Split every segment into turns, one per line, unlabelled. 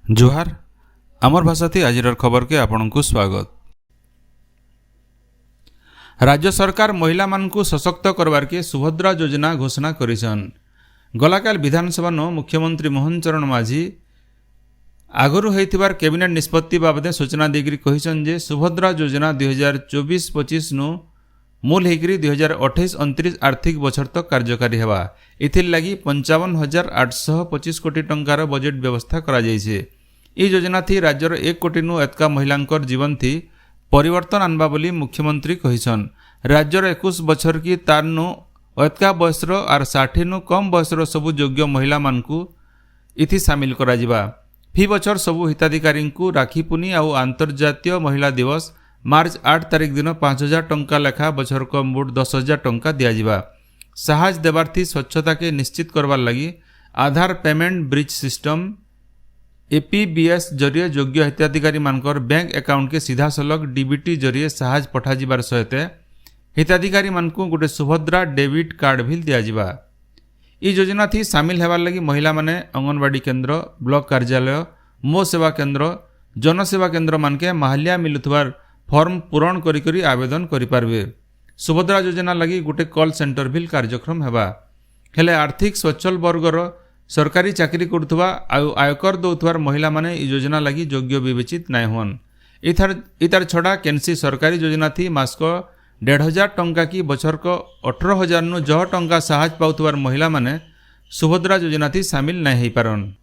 जोहार आमर भाषा थी आज खबर के आपण को स्वागत। राज्य सरकार महिला मानकु सशक्त करवार के सुभद्रा योजना घोषणा करिसन। गलाकाल विधानसभा नो मुख्यमंत्री मोहन चरण माझी आगरू होइथिबार कैबिनेट निष्पत्ति बाबदे सूचना देगिरी कहिसन जे सुभद्रा योजना 2024-25 नु मूल हेकरी 2028-29 आर्थिक वर्ष तक कार्यकारी हेबा। इथिर लगी 55,825 कोटी टंकार बजेट व्यवस्था करा जायछे। ई योजना थी राज्यर 1 कोटी नु एतका महिलांकर जीवन थी परिवर्तन आनबा बोली मुख्यमंत्री कहिसन। राज्यर 21 बछर की तार नु एतका बयसर आर 60 नु कम बयसर सबु योग्य महिला मानकु इथि शामिल करा जिबा। फी बछर सबु हिताधिकारी को राखी पुनी आउ अंतर्जातीय महिला दिवस मार्च 8 तारिख दिन 5,000 टंका लेखा बछर को मोट 10,000 टंका दिया जिबा। साहस देवार थी स्वच्छता के निश्चित करवार लगी आधार पेमेंट ब्रिज सिस्टम एपीबीएस जरिए योग्य हिताधिकारी मानकर बैंक अकाउंट के सीधा सलग डीबीटी जरिए साहस पठा जिबार सहित हिताधिकारी मानकु गोटे सुभद्रा डेबिट कार्ड भी दिया जिबा। ई योजना थी शामिल हेबार लगी महिला माने अंगनवाड़ी केंद्र ब्लॉक कार्यालय मो सेवा केंद्र जनसेवा केंद्र मानके माहलिया मिलुथबार फॉर्म पूरण करी करी आवेदन करि पारबे। सुभद्रा योजना लगी गोटे कॉल सेंटर भी कार्यक्रम हेबा। हेले आर्थिक स्वच्छल वर्गर सरकारी चाकरी करुथबा आयकर दौथबार महिला माने ई योजना लगी योग्य विवेचित नाय होन। इतार छड़ा केनसी सरकारी योजना थी मासक 1,500 टंका की बछर को 18,000 नु जह टंका साहाय्य पाउथबार महिला माने सुभद्रा योजना थी शामिल नाय हेई पारन।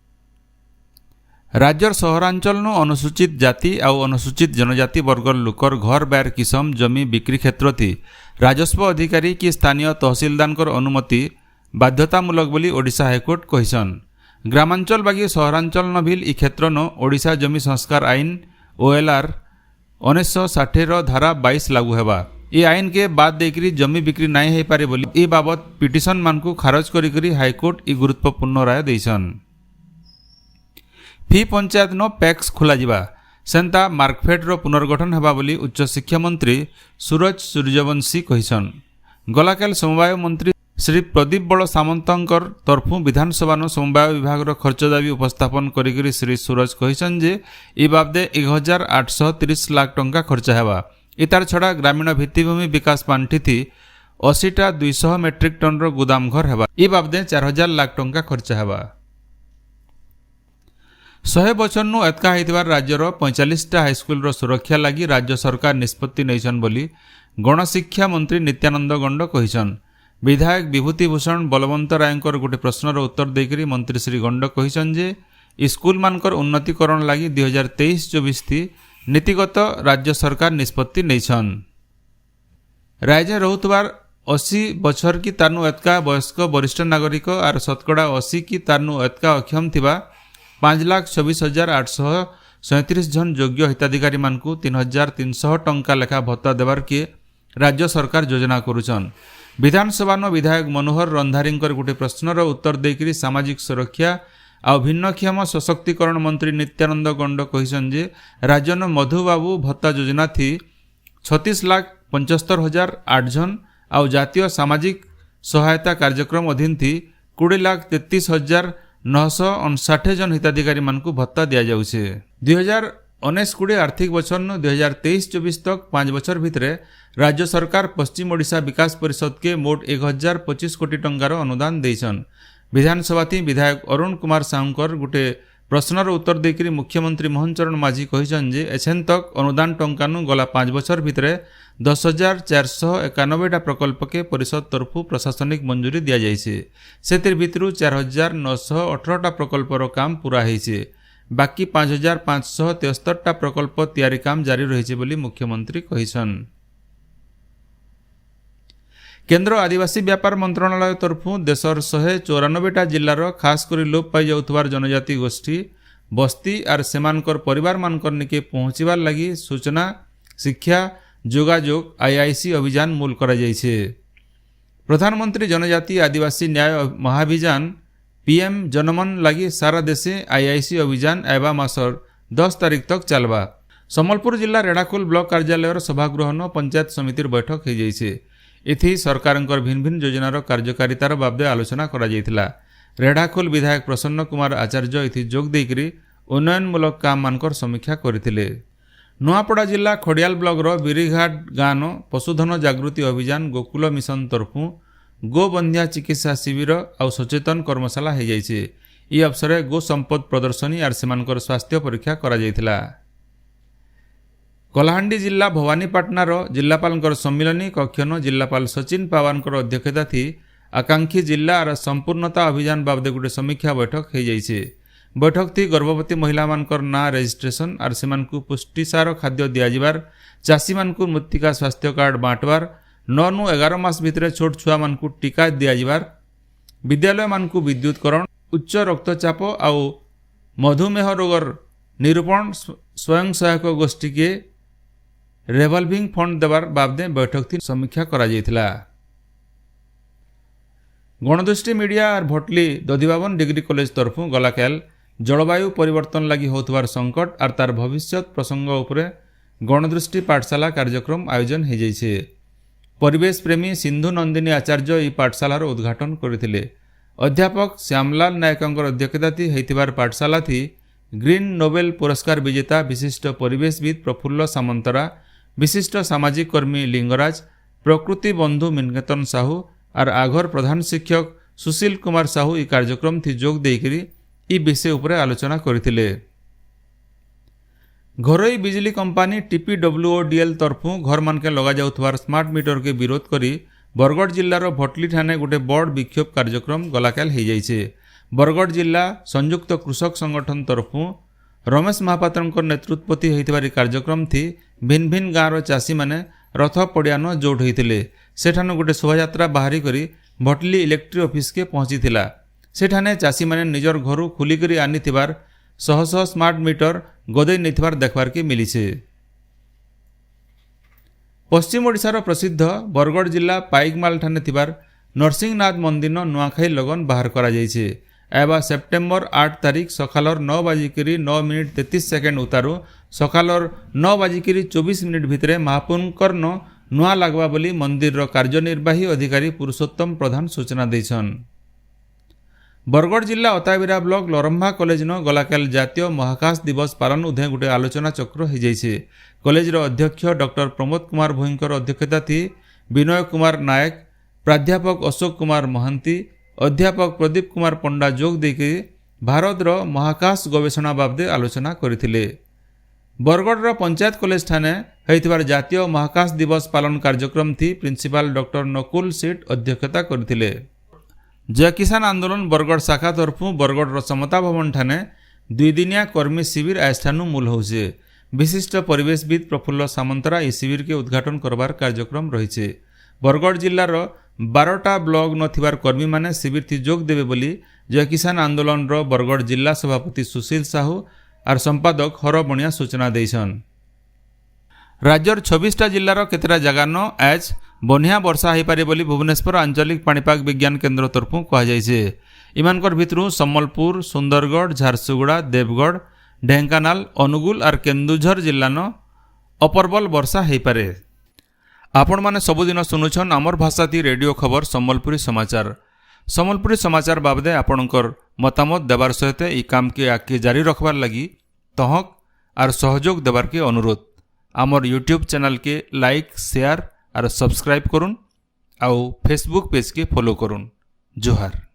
राज्यर सहरांचल नु अनुसूचित जाति आउ अनुसूचित जनजाति वर्गर लुकर घर बार किसम जमी बिक्री क्षेत्र थी राजस्व अधिकारी की स्थानीय तहसीलदार अनुमति बाध्यतामूलक बोली ओडिशा हाईकोर्ट कहिसन। ग्रामांचल बागी सहरांचल न भिल ई क्षेत्र न ओडिशा जमी संस्कार आईन ओएलआर 1960 धारा 22 लागू हेबा। ई आईन के बाद देकरी जमी बिक्री नाई हेई पारे बोली ई बाबत पिटिशन मानकु खारज करी करी हाईकोर्ट ई गुरुत्वपूर्ण राय दैसन। फी पंचायत नो पैक्स खोला जिबा सेंता मार्कफेड रो पुनर्गठन हेबा बोली उच्च शिक्षा मंत्री सूरज सूर्यवंशी कहिसन। गलाकाल समवाय मंत्री श्री प्रदीप बड़ सामंतंकर तरफु विधानसभा नो समवाय विभाग रो खर्च दाबी उपस्थापन करी श्री सूरज कहिसन जे ई बाबदे 1,830 लाख टंका खर्च हेबा। इतार छड़ा ग्रामीण भित्तिभूमि विकास पांठी थी 80टा 200 मेट्रिक टन रो गोदाम घर हेबा। ई बाबदे 4,000 लाख टंका खर्च हेबा। 100 बछर नु एतका होइतिबार राज्यर 45टा हाईस्कूल रो सुरक्षा लगी राज्य सरकार निष्पत्ति नैछन बोली गणशिक्षा मंत्री नित्यानंद गंड कहिसन। विधायक विभूतिभूषण बलवंत रायंकर गोटे प्रश्नर उत्तर देकरी मंत्री श्री गंड कहिसन जे स्कूल मानकर उन्नतीकरण लगी 2023-24 थी नीतिगत राज्य सरकार निष्पत्ति नैछन। राज्य रहुतबार 80 बछर की तारनु एतका वयस्क वरिष्ठ नागरिक आर शतकड़ा 80 की तारनु एतका अक्षम थिबा 5,24,837 जन योग्य हिताधिकारी मानकु 3,300 टंका लेखा भत्ता देवार के राज्य सरकार योजना करुछन। विधानसभा नो विधायक मनोहर रंधारींकर गोटे प्रश्नर उत्तर देकरी सामाजिक सुरक्षा आ भिन्नक्षम सशक्तिकरण मंत्री नित्यानंद गंड कहिसन जे राज्य नो मधुबाबू भत्ता योजना थी 36,75,008 जन आ जातीय सामाजिक सहायता कार्यक्रम अधीन थी 20,33,959 जन हिताधिकारी मानकु भत्ता दिया जाउछे। 2019-20 आर्थिक वर्ष नु 2023-24 तक 5 बछर भितरे राज्य सरकार पश्चिम ओडिशा विकास परिषद के मोट 1,025 कोटी टंकार अनुदान देइछन। विधानसभा थी विधायक अरुण कुमार साहुंकर गोटे प्रश्नर उत्तर देकरी मुख्यमंत्री मोहन चरण माझी कहिसन जे एछेन तक अनुदान टंका नु गला 5 बछर भितरे 10,491टा प्रकल्प के परिषद तरफु प्रशासनिक मंजूरी दिया जाइछे। सेतिर भितरु 4,918टा प्रकल्पर काम पूरा हेइछे। बाकी 5,573टा प्रकल्प तैयारी काम जारी रहिछे बोली मुख्यमंत्री कहिसन। केंद्र आदिवासी व्यापार मंत्रणालय तरफु देशर 194टा जिल्लार खास करी लोप पाई जाउथबार जनजाति गोष्ठी बस्ती आर सेमानकर परिवार मानकर निके पहुंचीबार लगी सूचना शिक्षा जोगाजोग आईआईसी अभियान मूल करा जाइछे। प्रधानमंत्री जनजाति आदिवासी न्याय महाभियान पीएम जनमन लगी सारा देशे आईआईसी अभियान एबा मासर 10 तारिख तक चलबा। सम्बलपुर जिला रेढ़ाखोल ब्लॉक कार्यालय सभागृह न पंचायत समितिर बैठक हो जाइछे। इथि सरकारंकर भिन्न भिन्न योजनार कार्यकारितार बाबदे आलोचना करा जायतिला। रेढ़ाखोल विधायक प्रसन्न कुमार आचार्य इथि जोग देकरी ଉନ୍ନୟନମୂଳକ କାମମାନଙ୍କର ସମୀକ୍ଷା କରିଥିଲେ। ନୂଆପଡ଼ା ଜିଲ୍ଲା ଖଡ଼ିଆଲ ବ୍ଲକର ବିରିଘାଟ ଗାଁନ ପଶୁଧନ ଜାଗୃତି ଅଭିଯାନ ଗୋକୁଲ ମିଶନ ତରଫୁ ଗୋବନ୍ଧ୍ୟା ଚିକିତ୍ସା ଶିବିର ଆଉ ସଚେତନ କର୍ମଶାଳା ହୋଇଯାଇଛି। ଏହି ଅବସରରେ ଗୋ ସମ୍ପଦ ପ୍ରଦର୍ଶନୀ ଆର୍ ସେମାନଙ୍କର ସ୍ୱାସ୍ଥ୍ୟ ପରୀକ୍ଷା କରାଯାଇଥିଲା। କଳାହାଣ୍ଡି ଜିଲ୍ଲା ଭବାନୀପାଟଣାର ଜିଲ୍ଲାପାଳଙ୍କର ସମ୍ମିଳନୀ କକ୍ଷନ ଜିଲ୍ଲାପାଳ ସଚିନ ପାୱାରଙ୍କର ଅଧ୍ୟକ୍ଷତା ଥି ଆକାଂକ୍ଷୀ ଜିଲ୍ଲା ଆର ସମ୍ପୂର୍ଣ୍ଣତା ଅଭିଯାନ ବାବଦେ ଗୋଟିଏ ସମୀକ୍ଷା ବୈଠକ ହୋଇଯାଇଛି। ବୈଠକ ଥି ଗର୍ଭବତୀ ମହିଳାମାନଙ୍କର ନାଁ ରେଜିଷ୍ଟ୍ରେସନ ଆର୍ ସେମାନଙ୍କୁ ପୁଷ୍ଟିସାର ଖାଦ୍ୟ ଦିଆଯିବାର, ଚାଷୀମାନଙ୍କୁ ମୃତ୍ତିକା ସ୍ୱାସ୍ଥ୍ୟ କାର୍ଡ ବାଣ୍ଟବାର, 9 ରୁ 11 ମାସ ଭିତରେ ଛୋଟ ଛୁଆମାନଙ୍କୁ ଟିକା ଦିଆଯିବାର, ବିଦ୍ୟାଳୟମାନଙ୍କୁ ବିଦ୍ୟୁତକରଣ, ଉଚ୍ଚ ରକ୍ତଚାପ ଆଉ ମଧୁମେହ ରୋଗର ନିରୂପଣ ସ୍ୱୟଂ ସହାୟକ ଗୋଷ୍ଠୀକେ ରିଭଲଭିଂ ଫଣ୍ଡ ଦେବାର ବାବଦେ ବୈଠକ ଥି ସମୀକ୍ଷା କରାଯାଇଥିଲା। ଗଣଦୃଷ୍ଟି ମିଡ଼ିଆ ଆର୍ ଭଟଲି ଦଧିବାବନ ଡିଗ୍ରୀ କଲେଜ ତରଫୁ ଗଲାକାଲ ଜଳବାୟୁ ପରିବର୍ତ୍ତନ ଲାଗି ହେଉଥିବାର ସଂକଟ ଆର୍ ତାର ଭବିଷ୍ୟତ ପ୍ରସଙ୍ଗ ଉପରେ ଗଣଦୃଷ୍ଟି ପାଠଶାଳା କାର୍ଯ୍ୟକ୍ରମ ଆୟୋଜନ ହୋଇଯାଇଛି। ପରିବେଶ ପ୍ରେମୀ ସିନ୍ଧୁ ନନ୍ଦିନୀ ଆଚାର୍ଯ୍ୟ ଏହି ପାଠଶାଳାର ଉଦ୍ଘାଟନ କରିଥିଲେ। ଅଧ୍ୟାପକ ଶ୍ୟାମଲାଲ ନାୟକଙ୍କର ଅଧ୍ୟକ୍ଷତା ହୋଇଥିବାର ପାଠଶାଳା ଥି ଗ୍ରୀନ୍ ନୋବେଲ ପୁରସ୍କାର ବିଜେତା ବିଶିଷ୍ଟ ପରିବେଶବିତ୍ ପ୍ରଫୁଲ୍ଲ ସାମନ୍ତରା, ବିଶିଷ୍ଟ ସାମାଜିକ କର୍ମୀ ଲିଙ୍ଗରାଜ, ପ୍ରକୃତି ବନ୍ଧୁ ମିନକେତନ ସାହୁ ଆର୍ ଆଘର ପ୍ରଧାନ ଶିକ୍ଷକ ସୁଶୀଲ କୁମାର ସାହୁ ଏହି କାର୍ଯ୍ୟକ୍ରମ ଥି ଯୋଗ ଦେଇକରି ଏହି ବିଷୟ ଉପରେ ଆଲୋଚନା କରିଥିଲେ। ଘରୋଇ ବିଜଲି କମ୍ପାନୀ TPWODL ତରଫୁ ଘରମାନକେ ଲଗାଯାଉଥିବାର ସ୍ମାର୍ଟ ମିଟରକେ ବିରୋଧ କରି ବରଗଡ଼ ଜିଲ୍ଲାର ଭଟଲି ଠାନେ ଗୋଟେ ବଡ଼ ବିକ୍ଷୋଭ କାର୍ଯ୍ୟକ୍ରମ ଗଲାକାଲ ହୋଇଯାଇଛି। ବରଗଡ଼ ଜିଲ୍ଲା ସଂଯୁକ୍ତ କୃଷକ ସଂଗଠନ ତରଫୁ ରମେଶ ମହାପାତ୍ରଙ୍କ ନେତୃତ୍ୱତି ହୋଇଥିବା ଏହି କାର୍ଯ୍ୟକ୍ରମ ଥି ଭିନ୍ନ ଭିନ୍ନ ଗାଁର ଚାଷୀମାନେ ରଥ ପଡ଼ିଆନ ଯୋଡ଼ ହୋଇଥିଲେ। ସେଠାନୁ ଗୋଟେ ଶୋଭାଯାତ୍ରା ବାହାରି କରି ଭଟଲି ଇଲେକ୍ଟ୍ରି ଅଫିସକେ ପହଞ୍ଚିଥିଲା। ସେଠାନେ ଚାଷୀମାନେ ନିଜର ଘରୁ ଖୋଲିକରି ଆନିଥିବାର ଶହ ଶହ ସ୍ମାର୍ଟ ମିଟର ଗଦେଇ ନେଇଥିବାର ଦେଖବାରକେ ମିଳିছে। ପଶ୍ଚିମ ଓଡ଼ିଶାର ପ୍ରସିଦ୍ଧ ବରଗଡ଼ ଜିଲ୍ଲା ପାଇକମାଲ ଠାନେ ଥିବାର ନରସିଂହନାଥ ମନ୍ଦିର ନୂଆଖାଇ লগନ ବାହାର କରାଯାଇଛି। एबा सेप्टेम्बर 8 तारीख सकालर 9:09:33 उतारू सकालर 9:24 भितर महापुंकर नुआ लगवा बोली मंदिर कार्यनिर्वाही अधिकारी पुरुषोत्तम प्रधान सूचना देछन। बरगढ़ जिला अताबिरा ब्लॉक लरम्भा कॉलेज न गलाकाल जातीय महाकाश दिवस पालन उधे गोटे आलोचना चक्र हो जाइए। कॉलेज अध्यक्ष डॉक्टर प्रमोद कुमार भोईकर अध्यक्षता थी विनय कुमार नायक, प्राध्यापक अशोक कुमार महांती, अध्यापक प्रदीप कुमार पंडा जोग देके भारतर महाकाश गवेषणा बाबदे आलोचना करथिले। बरगढ़ पंचायत कॉलेज ठाने होइथिबार जातीय महाकाश दिवस पालन कार्यक्रम थी प्रिंसिपाल डॉक्टर नकुल सेठ अध्यक्षता करथिले। जय किसान आंदोलन बरगढ़ शाखा तरफु बरगढ़ समता भवन ठाने 2 दिनिया कर्मी शिविर आस्थानु मूल होउछे। विशिष्ट परिवेशविद प्रफुल्ल सामंतरा इस शिविर के उद्घाटन करबार कार्यक्रम रहिछे। बरगढ़ जिल्लार 12टा ब्लॉक नथिबार कर्मी माने शिविर थी जोग देबे बोली जय किसान आंदोलन रो बरगढ़ जिला सभापति सुशील साहू और संपादक हर बणिया सूचना देछन। राज्यर 26टा जिल्लार केतेटा जगह न आज बनिया वर्षा हो पारे बोली भुवनेश्वर आंचलिक पाणीपाग विज्ञान केन्द्र तरफु कह जाइछे। इमानकर भितरु सम्बलपुर, सुंदरगढ़, झारसुगुड़ा, देवगढ़, ढेंकानाल, अनुगुल और केन्दुझर जिल्ला न अप्रबल वर्षा हो पारे। आपण माने सबुदिन सुनुछन आमर भाषा थी रेडियो खबर सम्बलपुरी समाचार बाबदे आपणकर मतामत देवार सहित ई काम के आगे जारी रखबार लगी तहक और सहयोग देवार के अनुरोध। आमर यूट्यूब चैनल के लाइक, शेयर और सब्सक्राइब करुन आउ फेसबुक पेज के फॉलो करुन। जोहार।